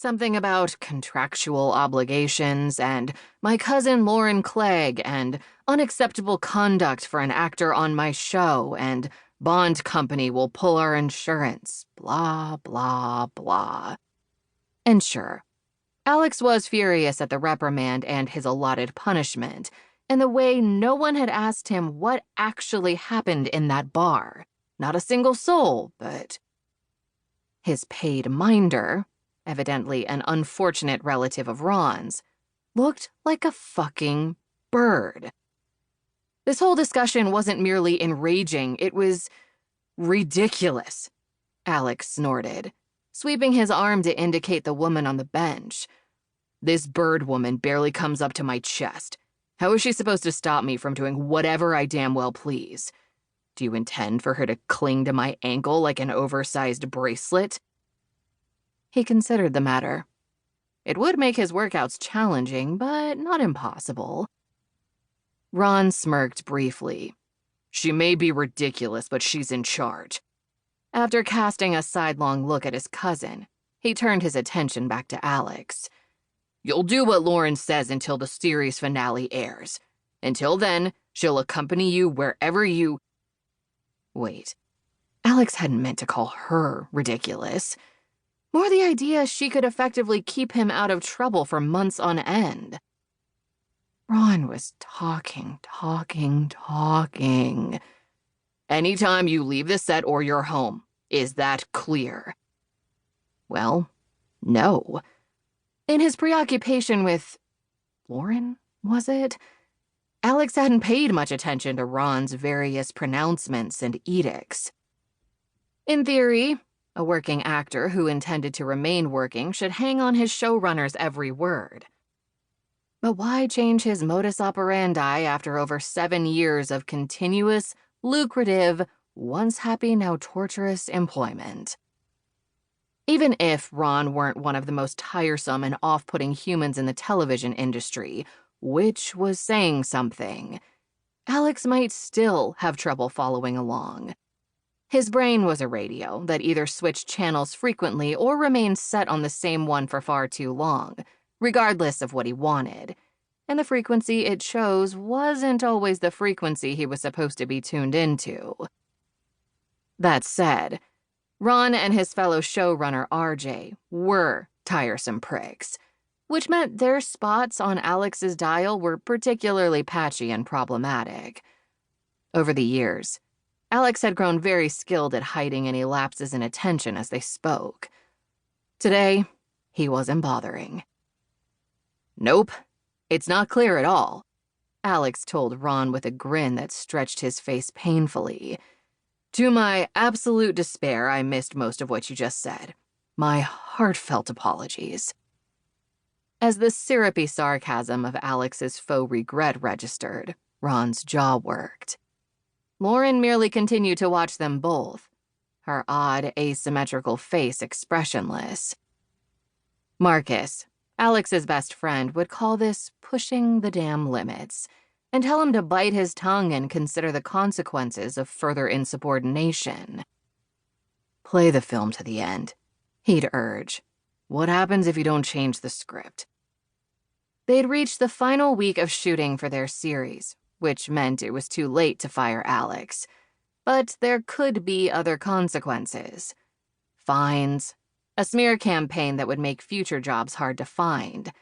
Something about contractual obligations and my cousin Lauren Clegg and unacceptable conduct for an actor on my show and bond company will pull our insurance, blah, blah, blah. And sure, Alex was furious at the reprimand and his allotted punishment, and the way no one had asked him what actually happened in that bar. Not a single soul, but his paid minder, evidently an unfortunate relative of Ron's, looked like a fucking bird. This whole discussion wasn't merely enraging, it was ridiculous, Alex snorted, sweeping his arm to indicate the woman on the bench. This bird woman barely comes up to my chest. How is she supposed to stop me from doing whatever I damn well please? Do you intend for her to cling to my ankle like an oversized bracelet? He considered the matter. It would make his workouts challenging, but not impossible. Ron smirked briefly. She may be ridiculous, but she's in charge. After casting a sidelong look at his cousin, he turned his attention back to Alex. You'll do what Lauren says until the series finale airs. Until then, she'll accompany you wherever you... Wait, Alex hadn't meant to call her ridiculous. More the idea she could effectively keep him out of trouble for months on end. Ron was talking. Anytime you leave the set or you're home, is that clear? Well, no. In his preoccupation with Lauren, was it? Alex hadn't paid much attention to Ron's various pronouncements and edicts. In theory, a working actor who intended to remain working should hang on his showrunner's every word. But why change his modus operandi after over 7 years of continuous, lucrative, once happy, now torturous employment? Even if Ron weren't one of the most tiresome and off-putting humans in the television industry, which was saying something, Alex might still have trouble following along. His brain was a radio that either switched channels frequently or remained set on the same one for far too long, regardless of what he wanted, and the frequency it chose wasn't always the frequency he was supposed to be tuned into. That said, Ron and his fellow showrunner RJ were tiresome pricks, which meant their spots on Alex's dial were particularly patchy and problematic. Over the years, Alex had grown very skilled at hiding any lapses in attention as they spoke. Today, he wasn't bothering. Nope, it's not clear at all, Alex told Ron with a grin that stretched his face painfully. To my absolute despair, I missed most of what you just said. My heartfelt apologies. As the syrupy sarcasm of Alex's faux regret registered, Ron's jaw worked. Lauren merely continued to watch them both, her odd, asymmetrical face expressionless. Marcus, Alex's best friend, would call this pushing the damn limits and tell him to bite his tongue and consider the consequences of further insubordination. Play the film to the end, he'd urge. What happens if you don't change the script? They'd reached the final week of shooting for their series, which meant it was too late to fire Alex. But there could be other consequences. Fines, a smear campaign that would make future jobs hard to find,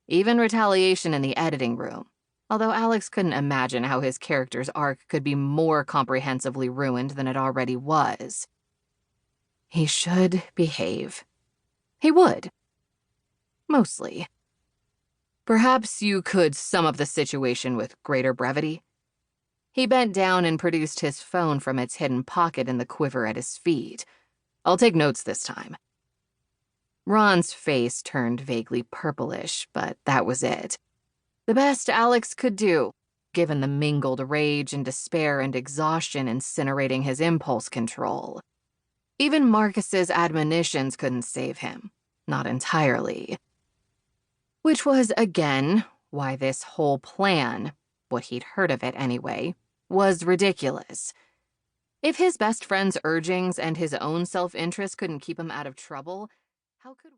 even retaliation in the editing room, although Alex couldn't imagine how his character's arc could be more comprehensively ruined than it already was. He should behave. He would. Mostly. Perhaps you could sum up the situation with greater brevity? He bent down and produced his phone from its hidden pocket in the quiver at his feet. I'll take notes this time. Ron's face turned vaguely purplish, but that was it. The best Alex could do, given the mingled rage and despair and exhaustion incinerating his impulse control. Even Marcus's admonitions couldn't save him. Not entirely. Which was, again, why this whole plan, what he'd heard of it anyway, was ridiculous. If his best friend's urgings and his own self-interest couldn't keep him out of trouble, how could...